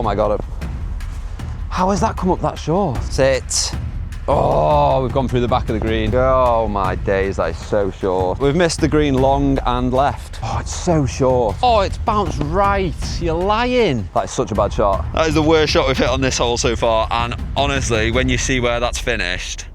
Oh my God. How has that come up that short? Sit. Oh, we've gone through the back of the green. Oh my days, that is so short. We've missed the green long and left. Oh, it's so short. Oh, it's bounced right. You're lying. That is such a bad shot. That is the worst shot we've hit on this hole so far. And honestly, when you see where that's finished.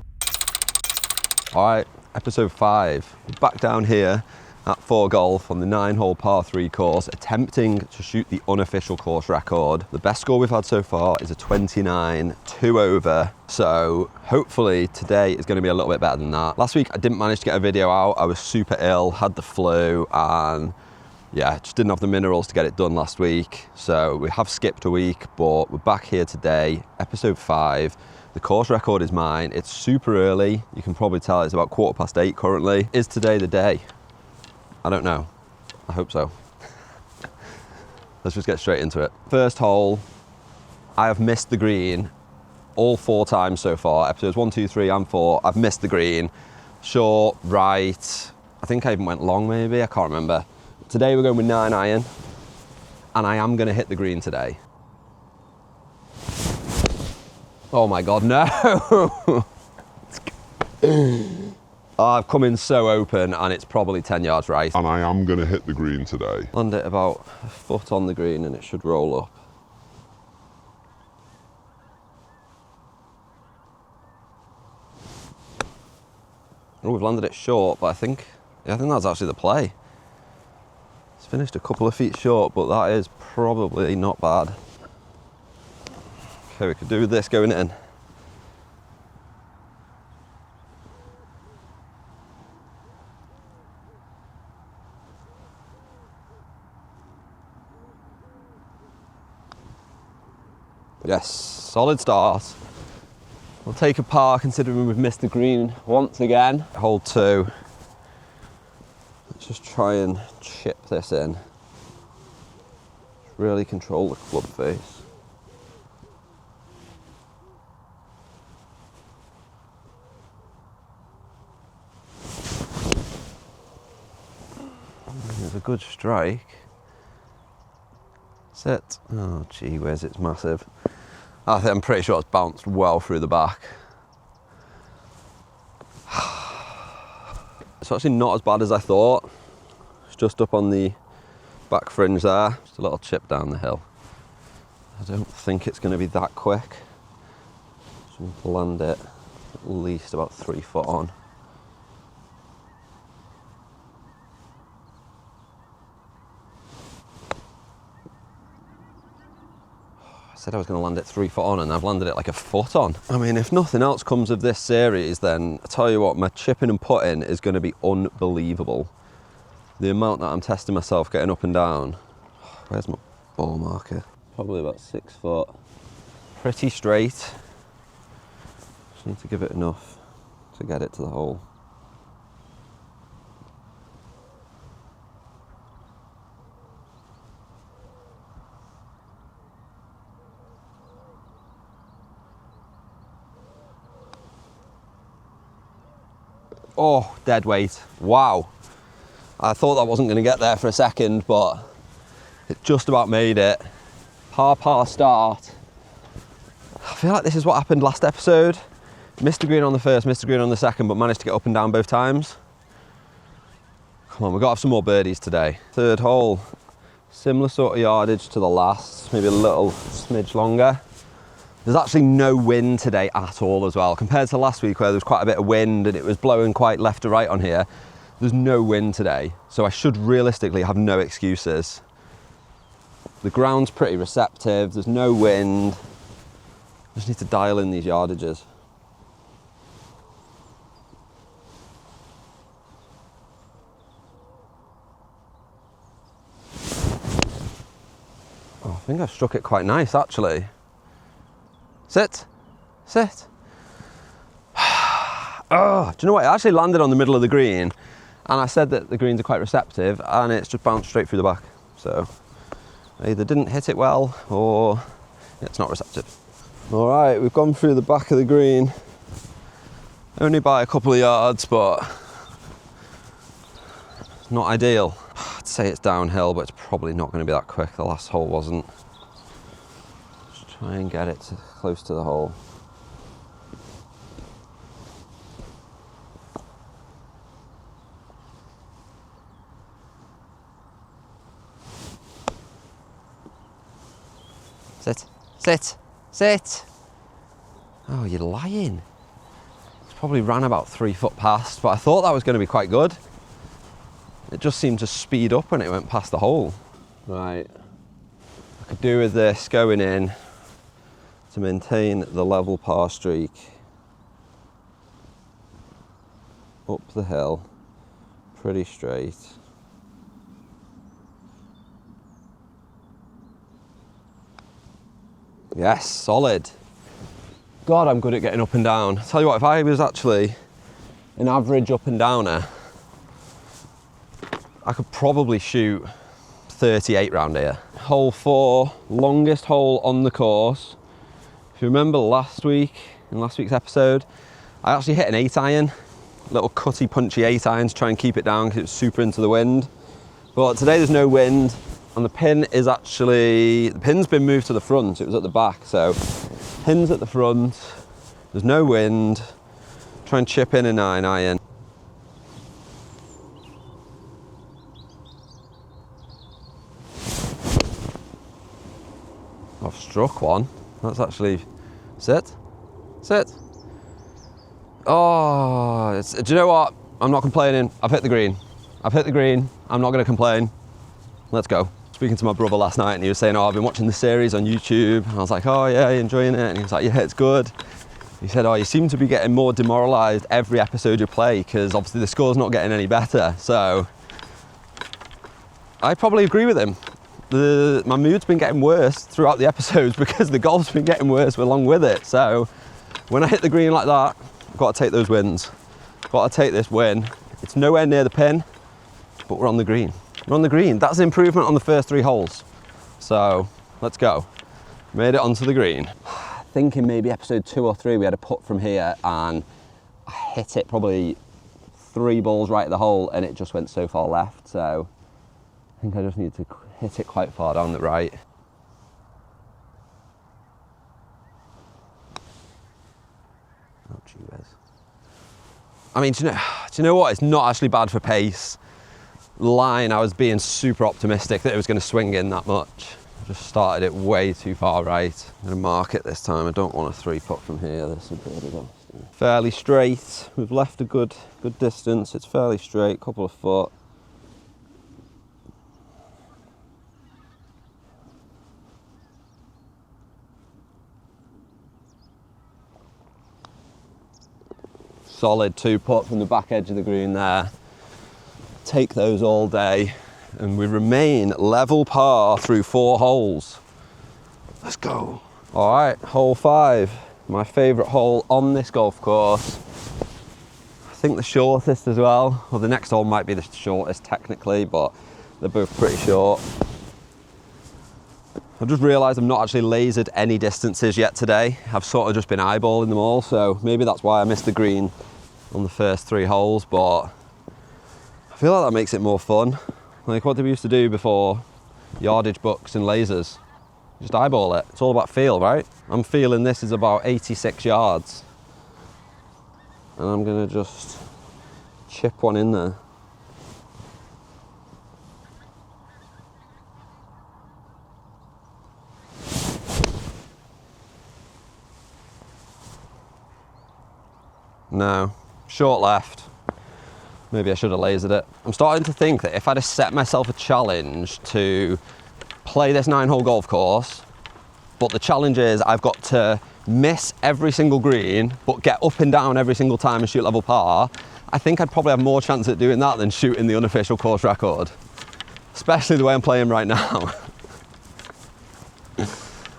All right, episode 5. We're back down here at 4 Golf on the 9-hole par 3 course, attempting to shoot the unofficial course record. The best score we've had so far is a 29, 2 over. So hopefully today is going to be a little bit better than that. Last week I didn't manage to get a video out. I was super ill, had the flu, and yeah, just didn't have the minerals to get it done last week. So we have skipped a week, but we're back here today, episode 5. The course record is mine. It's super early. You can probably tell it's about 8:15 currently. Is today the day? I don't know. I hope so. Let's just get straight into it. First hole, I have missed the green all 4 times so far. Episodes 1, 2, 3, and 4, I've missed the green. Short, right, I think I even went long maybe, I can't remember. Today we're going with 9 iron, and I am gonna hit the green today. Oh my God, no! Oh, I've come in so open and it's probably 10 yards right. And I am going to hit the green today. Land it about a foot on the green and it should roll up. Oh, we've landed it short, but I think that's actually the play. It's finished a couple of feet short, but that is probably not bad. Okay, we could do with this going in. Yes, solid start. We'll take a par considering we've missed the green once again. Hole 2. Let's just try and chip this in. Really control the club face. There's a good strike. Sit. Oh gee whiz, it's massive. I'm pretty sure it's bounced well through the back. It's actually not as bad as I thought. It's just up on the back fringe there. Just a little chip down the hill. I don't think it's going to be that quick. Just need to land it at least about 3 foot on. I said I was going to land it 3 foot on and I've landed it like a foot on. I mean, if nothing else comes of this series, then I tell you what, my chipping and putting is going to be unbelievable. The amount that I'm testing myself getting up and down. Where's my ball marker? Probably about 6 foot. Pretty straight. Just need to give it enough to get it to the hole. Oh, dead weight. Wow. I thought that wasn't going to get there for a second, but it just about made it. Par start. I feel like this is what happened last episode. Missed the green on the first, missed the green on the second, but managed to get up and down both times. Come on, we've got to have some more birdies today. Third hole, similar sort of yardage to the last, maybe a little smidge longer. There's actually no wind today at all as well. Compared to last week where there was quite a bit of wind and it was blowing quite left to right on here, there's no wind today. So I should realistically have no excuses. The ground's pretty receptive, there's no wind. I just need to dial in these yardages. Oh, I think I've struck it quite nice actually. Sit, sit. Oh, do you know what? It actually landed on the middle of the green, and I said that the greens are quite receptive, and it's just bounced straight through the back. So I either didn't hit it well, or it's not receptive. All right, we've gone through the back of the green, only by a couple of yards, but it's not ideal. I'd say it's downhill, but it's probably not going to be that quick. The last hole wasn't. Try and get it close to the hole. Sit, sit, sit. Oh, you're lying. It's probably ran about 3 foot past, but I thought that was going to be quite good. It just seemed to speed up when it went past the hole. Right, I could do with this going in to maintain the level par streak. Up the hill, pretty straight. Yes, solid. God, I'm good at getting up and down. Tell you what, if I was actually an average up and downer, I could probably shoot 38 round here. Hole 4, longest hole on the course. If you remember last week's episode, I actually hit an 8-iron, little cutty punchy 8-iron to try and keep it down because it was super into the wind. But today there's no wind, and the pin's been moved to the front. It was at the back, so pin's at the front, there's no wind. Try and chip in a 9-iron. I've struck one. That's actually, sit. Oh, do you know what? I'm not complaining. I've hit the green. I'm not going to complain. Let's go. Speaking to my brother last night, and he was saying, oh, I've been watching the series on YouTube. And I was like, oh yeah, you enjoying it? And he was like, yeah, it's good. He said, oh, you seem to be getting more demoralised every episode you play because obviously the score's not getting any better. So I probably agree with him. My mood's been getting worse throughout the episodes because the golf's been getting worse along with it. So when I hit the green like that, I've got to take those wins. Got to take this win. It's nowhere near the pin, but we're on the green. We're on the green. That's an improvement on the first 3 holes. So let's go. Made it onto the green. Thinking maybe episode 2 or 3, we had a putt from here and I hit it probably 3 balls right at the hole and it just went so far left. So I think I just need to hit it quite far down the right. Oh, gee whiz. I mean, do you know what? It's not actually bad for pace. Line, I was being super optimistic that it was going to swing in that much. I just started it way too far right. I'm going to mark it this time. I don't want a 3-putt from here. This is fairly straight. We've left a good distance. It's fairly straight, couple of foot. Solid 2-putt from the back edge of the green there. Take those all day and we remain level par through 4 holes. Let's go. All right, hole 5, my favourite hole on this golf course. I think the shortest as well. Well, the next hole might be the shortest technically, but they're both pretty short. I've just realised I've not actually lasered any distances yet today. I've sort of just been eyeballing them all, so maybe that's why I missed the green on the first 3 holes, but I feel like that makes it more fun. Like, what did we used to do before yardage books and lasers? Just eyeball it. It's all about feel, right? I'm feeling this is about 86 yards. And I'm gonna just chip one in there. No, short left. Maybe I should have lasered it. I'm starting to think that if I'd have set myself a challenge to play this 9-hole golf course, but the challenge is I've got to miss every single green, but get up and down every single time and shoot level par, I think I'd probably have more chance at doing that than shooting the unofficial course record. Especially the way I'm playing right now.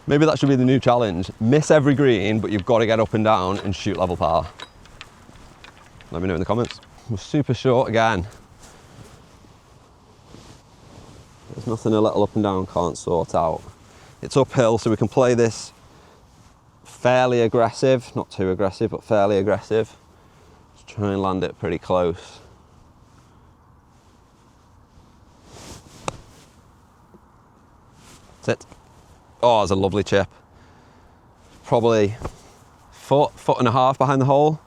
Maybe that should be the new challenge. Miss every green, but you've got to get up and down and shoot level par. Let me know in the comments. We're super short again. There's nothing a little up and down can't sort out. It's uphill, so we can play this fairly aggressive. Not too aggressive, but fairly aggressive. Just try and land it pretty close. Sit. Oh, it's a lovely chip. probably foot and a half behind the hole.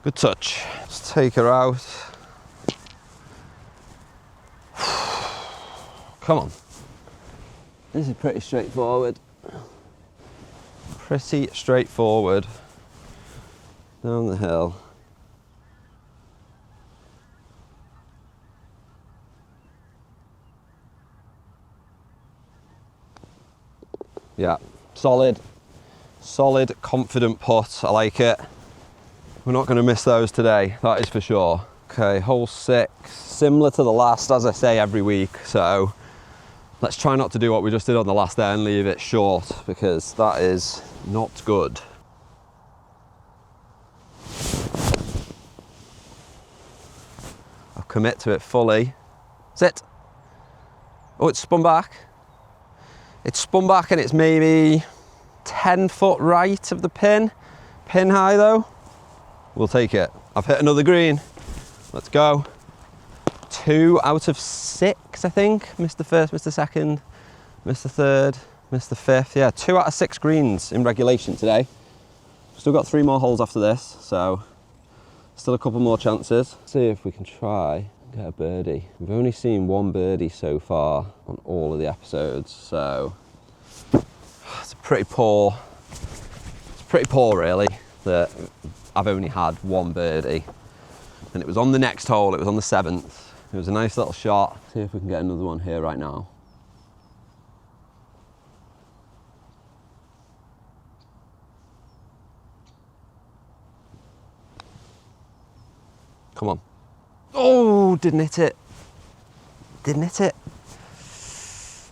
Good touch. Let's take her out. Come on. This is pretty straightforward. Pretty straightforward. Down the hill. Yeah, solid, confident putt. I like it. We're not going to miss those today, that is for sure. Okay, hole 6, similar to the last, as I say every week. So let's try not to do what we just did on the last day and leave it short, because that is not good. I'll commit to it fully. Sit. Oh, it's spun back. It's spun back and it's maybe 10 foot right of the pin. Pin high though. We'll take it. I've hit another green. Let's go. 2 out of 6, I think. Missed the first, missed the second, missed the third, missed the fifth. Yeah, 2 out of 6 greens in regulation today. Still got 3 more holes after this, so still a couple more chances. See if we can try and get a birdie. We've only seen 1 birdie so far on all of the episodes, so it's pretty poor really that I've only had 1 birdie. And it was on the next hole, it was on the 7th. It was a nice little shot. See if we can get another one here right now. Come on. Oh, didn't hit it. Didn't hit it.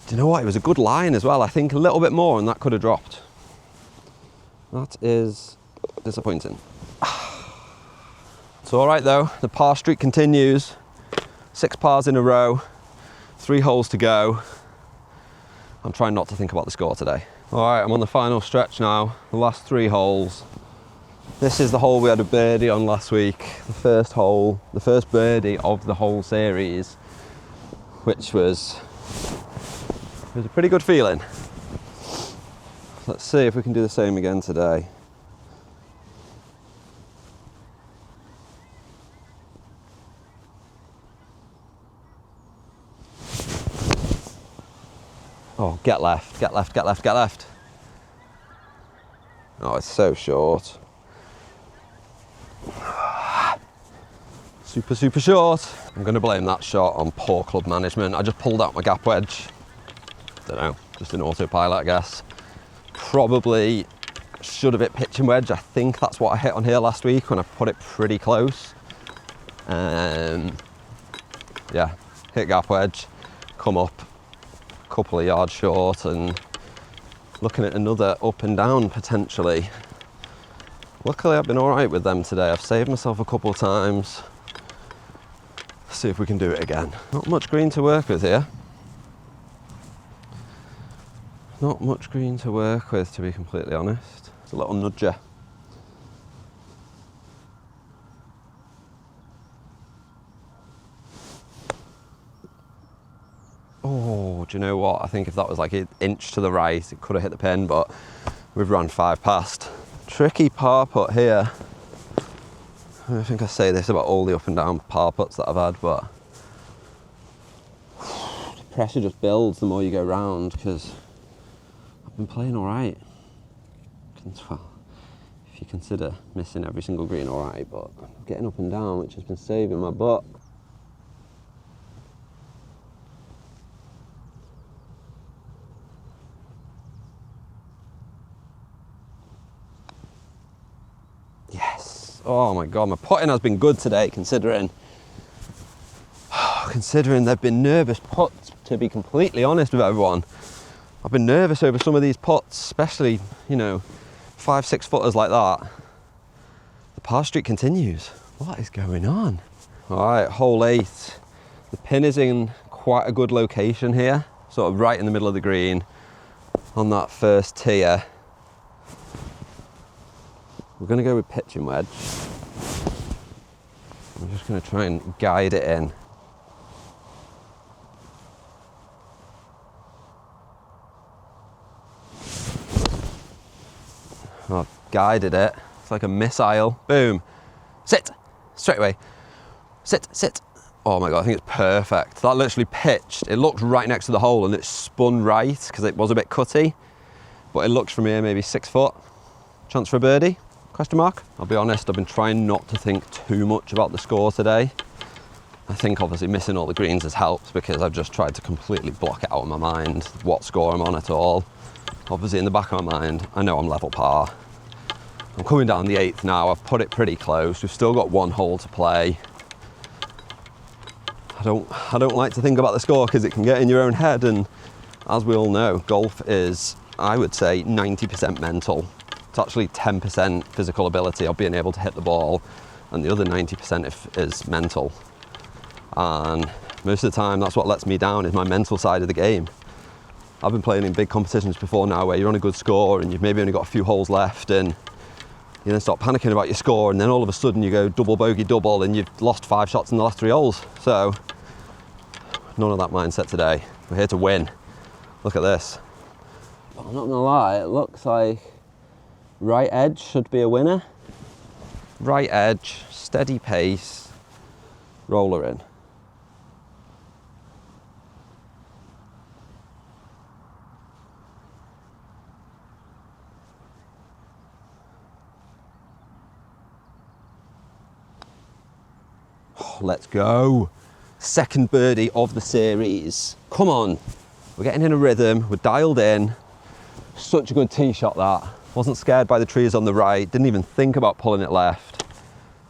Do you know what? It was a good line as well. I think a little bit more and that could have dropped. That is disappointing. It's all right though. The par streak continues. 6 pars in a row. 3 holes to go. I'm trying not to think about the score today. All right, I'm on the final stretch now. The last 3 holes. This is the hole we had a birdie on last week. The first hole, the first birdie of the whole series, which was a pretty good feeling. Let's see if we can do the same again today. Oh, get left, get left, get left, get left. Oh, it's so short. Super short. I'm going to blame that shot on poor club management. I just pulled out my gap wedge. Don't know, just an autopilot, I guess. Probably should have hit pitching wedge. I think that's what I hit on here last week when I put it pretty close. Yeah, hit gap wedge, come up a couple of yards short and looking at another up and down potentially. Luckily I've been all right with them today. I've saved myself a couple of times. Let's see if we can do it again. Not much green to work with here. Not much green to work with, to be completely honest. It's a little nudger. Oh, do you know what? I think if that was like an inch to the right, it could have hit the pin, but we've run 5 past. Tricky par putt here. I think I say this about all the up and down par putts that I've had, but the pressure just builds the more you go round, because I've been playing all right. Well, if you consider missing every single green all right, but getting up and down, which has been saving my butt. Yes. Oh my God, my putting has been good today, considering they've been nervous putts, to be completely honest with everyone. I've been nervous over some of these putts, especially, 5-6 footers like that. The par streak continues. What is going on? All right, hole 8. The pin is in quite a good location here, sort of right in the middle of the green on that first tier. We're going to go with pitching wedge. I'm just going to try and guide it in. I've guided it. It's like a missile. Boom. Sit. Straight away. Sit, sit. Oh my God, I think it's perfect. That literally pitched. It looked right next to the hole and it spun right because it was a bit cutty. But it looks from here maybe 6 foot. Chance for a birdie? Question mark. I'll be honest, I've been trying not to think too much about the score today. I think obviously missing all the greens has helped because I've just tried to completely block it out of my mind what score I'm on at all. Obviously in the back of my mind, I know I'm level par. I'm coming down the 8th now. I've put it pretty close. We've still got 1 hole to play. I don't like to think about the score because it can get in your own head, and as we all know, golf is, I would say, 90% mental. It's actually 10% physical ability of being able to hit the ball, and the other 90% is mental. And most of the time, that's what lets me down, is my mental side of the game. I've been playing in big competitions before now where you're on a good score and you've maybe only got a few holes left, and you then start panicking about your score, and then all of a sudden you go double bogey double and you've lost 5 shots in the last 3 holes. So none of that mindset today. We're here to win. Look at this. But I'm not gonna lie, it looks like right edge should be a winner. Right edge, steady pace, roller in. Let's go. Second birdie of the series. Come on. We're getting in a rhythm. We're dialed in. Such a good tee shot that. Wasn't scared by the trees on the right. Didn't even think about pulling it left.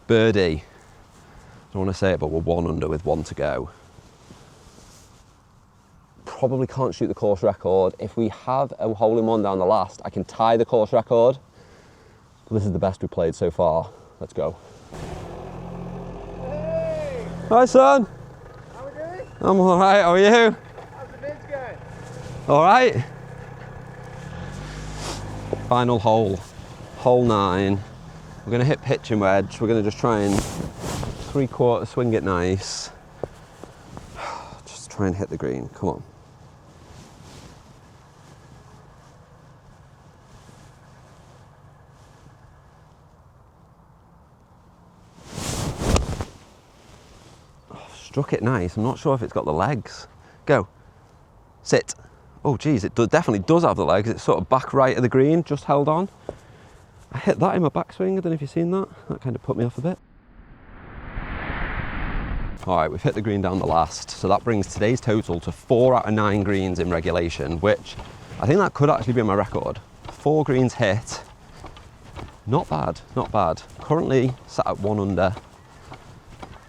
Birdie. I don't want to say it, but we're 1 under with 1 to go. Probably can't shoot the course record. If we have a hole-in-one down the last, I can tie the course record. But this is the best we've played so far. Let's go. Hi son. How are we doing? I'm alright, how are you? How's the bids going? Alright. Final hole. Hole 9. We're going to hit pitching wedge. We're going to just try and 3/4 swing it nice. Just try and hit the green. Come on. Struck it nice. I'm not sure if it's got the legs. Go. Sit. Oh geez, it definitely does have the legs. It's sort of back right of the green, just held on. I hit that in my backswing. I don't know if you've seen that. That kind of put me off a bit. All right, we've hit the green down the last. So that brings today's total to 4 out of 9 greens in regulation, which I think that could actually be my record. 4 greens hit. Not bad, not bad. Currently sat at 1 under.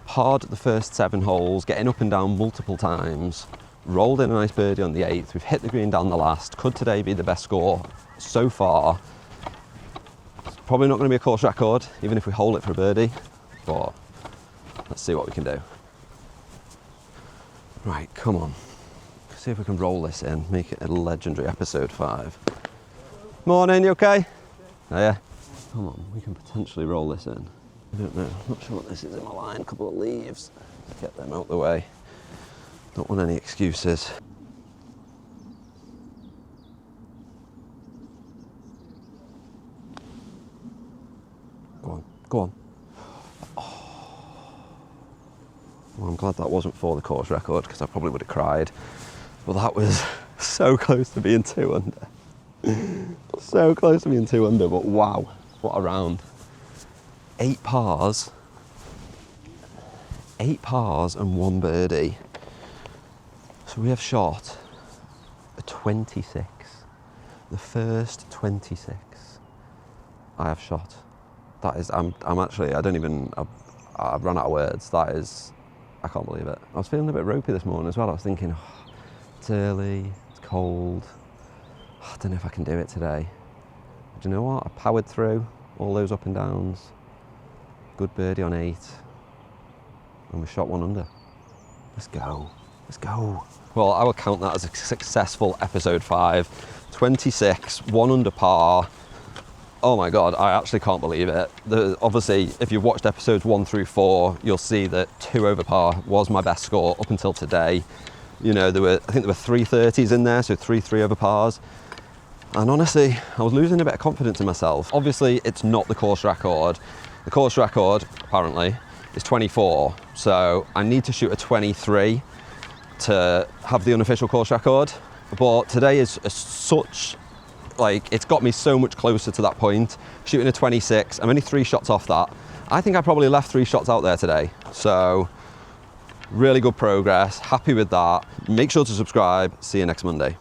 Hard at the first 7 holes, getting up and down multiple times. Rolled in a nice birdie on the 8th. We've hit the green down the last. Could today be the best score so far? It's probably not going to be a course record, even if we hold it for a birdie. But let's see what we can do. Right, come on. Let's see if we can roll this in, make it a legendary episode 5. Morning, you okay? Oh yeah. Come on, we can potentially roll this in. I don't know, I'm not sure what this is in my line. A couple of leaves. Let's get them out the way. Don't want any excuses. Go on, go on. Oh. Well, I'm glad that wasn't for the course record because I probably would have cried. But that was so close to being 2 under. So close to being 2 under, but wow, what a round. 8 pars. 8 pars and 1 birdie. So we have shot a 26. The first 26 I have shot. That is, I'm actually, I've run out of words. That is, I can't believe it. I was feeling a bit ropey this morning as well. I was thinking, oh, it's early, it's cold. Oh, I don't know if I can do it today. But do you know what? I powered through all those up and downs. Good birdie on 8. And we shot 1 under. Let's go. Let's go. Well, I will count that as a successful episode 5. 26, 1 under par. Oh my God, I actually can't believe it. Obviously, if you've watched episodes 1 through 4, you'll see that 2 over par was my best score up until today. You know, I think there were 330s in there, so 3 over pars. And honestly, I was losing a bit of confidence in myself. Obviously, it's not the course record. The course record, apparently, is 24. So I need to shoot a 23 to have the unofficial course record. But today is such, like, it's got me so much closer to that point. Shooting a 26, I'm only 3 shots off that. I think I probably left 3 shots out there today. So really good progress, happy with that. Make sure to subscribe. See you next Monday.